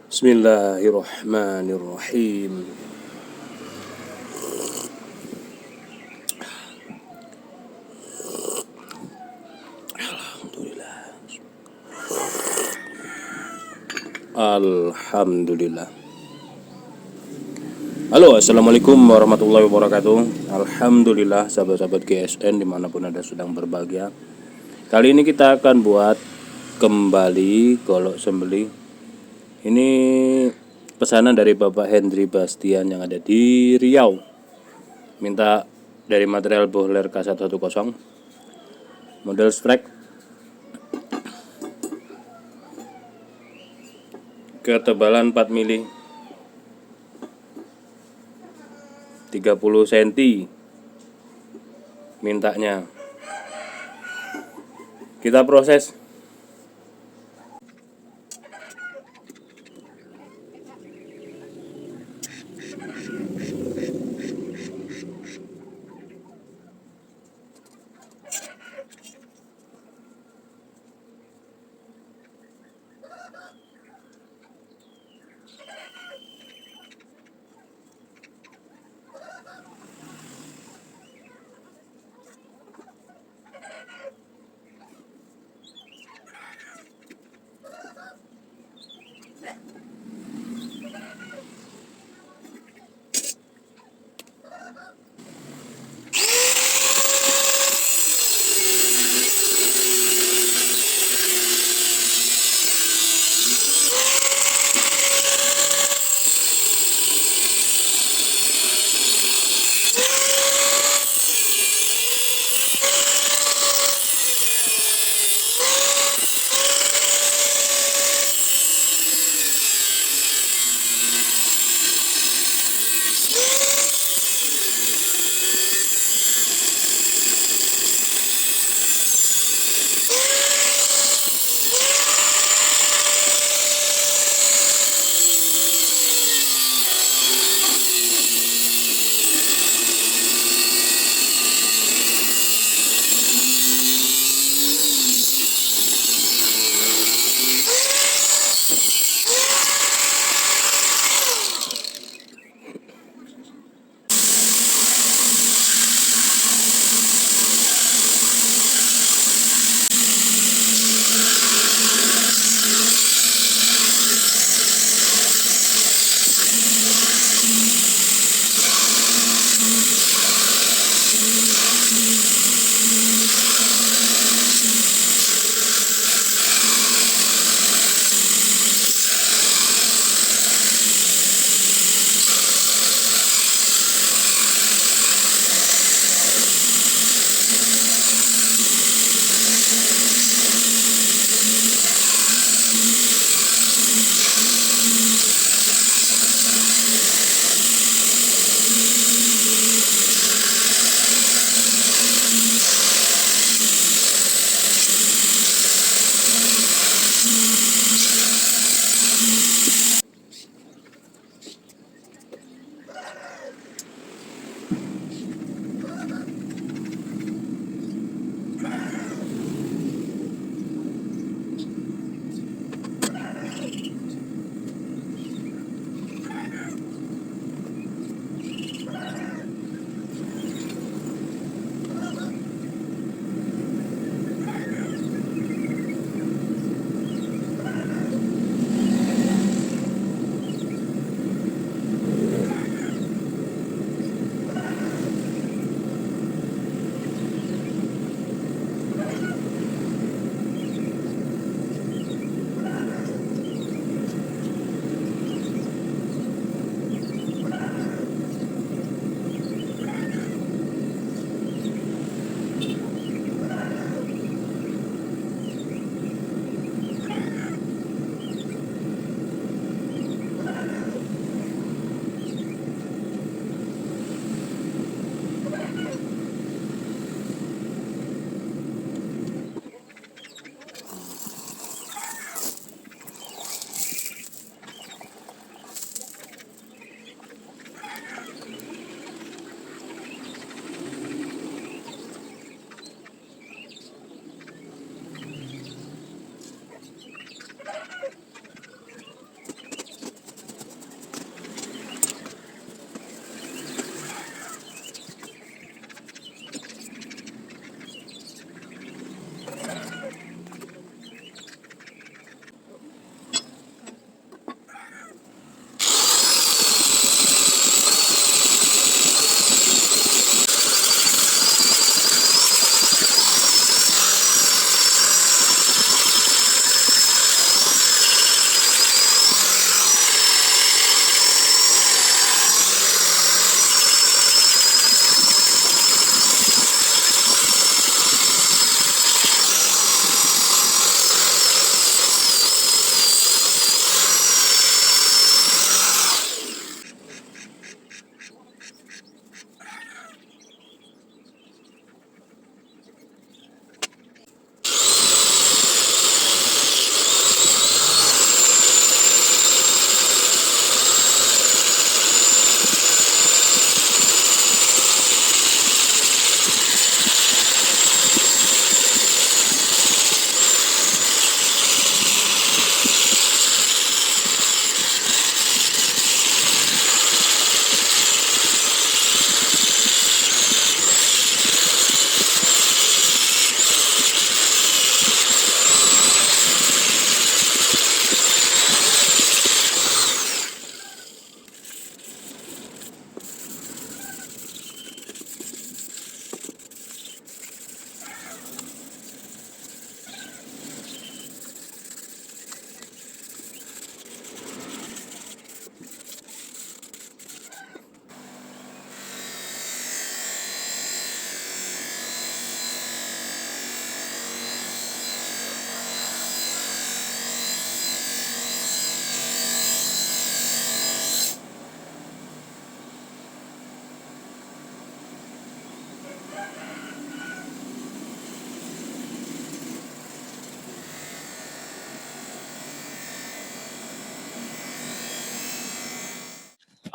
Bismillahirrahmanirrahim. Alhamdulillah. Halo, assalamualaikum warahmatullahi wabarakatuh. Alhamdulillah, sahabat-sahabat GSN dimanapun Anda sedang berbahagia. Kali ini kita akan buat kembali golok sembelih. Ini pesanan dari Bapak Hendri Bastian yang ada di Riau. Minta dari material bohler K110, model strike, ketebalan 4 mili, 30 cm mintanya. Kita proses.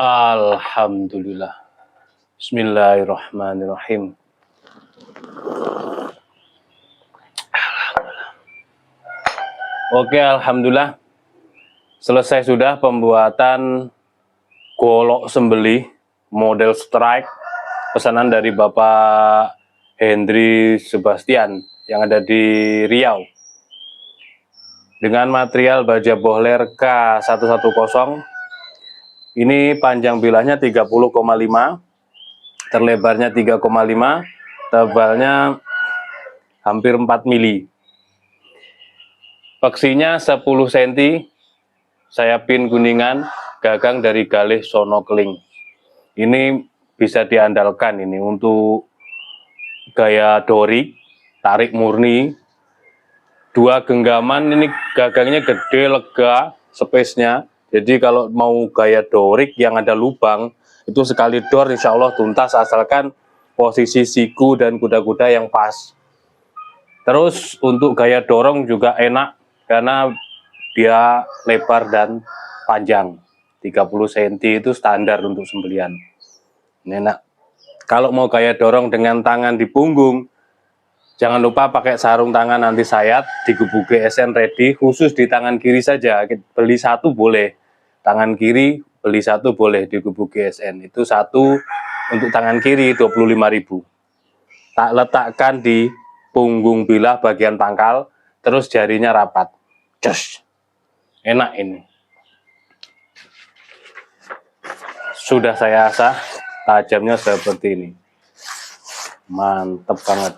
Alhamdulillah. Bismillahirrahmanirrahim. Oke, alhamdulillah. Selesai sudah pembuatan golok sembelih model strike pesanan dari Bapak Hendri Sebastian yang ada di Riau. Dengan material baja bohler K110. Ini panjang bilahnya 30,5, terlebarnya 3,5, tebalnya hampir 4 mili. Peksinya 10 cm, saya pin kuningan, gagang dari galih sono keling. Ini bisa diandalkan ini untuk gaya dorik, tarik murni. 2 genggaman, ini gagangnya gede, lega, space-nya. Jadi kalau mau gaya dorik yang ada lubang, itu sekali dor insya Allah tuntas, asalkan posisi siku dan kuda-kuda yang pas. Terus untuk gaya dorong juga enak, karena dia lebar dan panjang. 30 cm itu standar untuk sembelian. Ini enak. Kalau mau gaya dorong dengan tangan di punggung, jangan lupa pakai sarung tangan anti sayat, digubuk GSN ready, khusus di tangan kiri saja. Beli satu boleh, tangan kiri beli satu boleh digubuk GSN. Itu satu untuk tangan kiri 25.000. Tak letakkan di punggung bilah bagian pangkal, terus jarinya rapat. Cus. Enak ini. Sudah saya asah, tajamnya seperti ini. Mantep banget.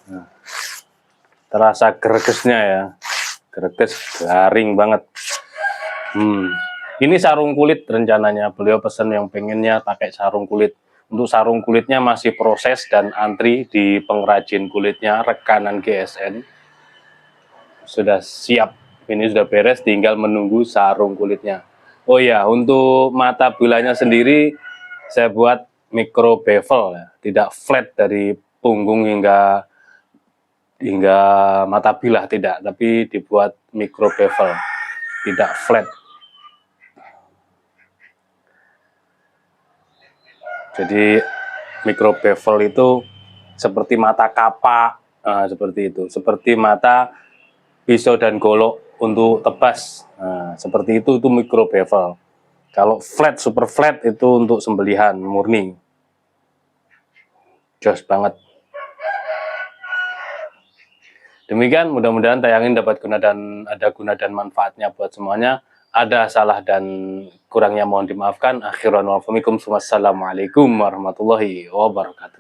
Nah, terasa gregesnya ya, greges, garing banget. Ini sarung kulit rencananya, beliau pesen yang pengennya pakai sarung kulit. Untuk sarung kulitnya masih proses dan antri di pengrajin kulitnya, rekanan GSN. Sudah siap, ini sudah beres, tinggal menunggu sarung kulitnya. Oh ya, untuk mata bilahnya sendiri saya buat micro bevel ya, tidak flat dari punggung hingga mata bilah, tidak, tapi dibuat micro bevel, tidak flat. Jadi micro bevel itu seperti mata kapak, seperti itu, seperti mata pisau dan golok untuk tebas, seperti itu micro bevel. Kalau flat, super flat itu untuk sembelihan murni. Jos banget. Demikian, mudah-mudahan tayangin dapat guna dan ada guna dan manfaatnya buat semuanya. Ada salah dan kurangnya mohon dimaafkan. Akhiran wa faminkum. Wassalamualaikum warahmatullahi wabarakatuh.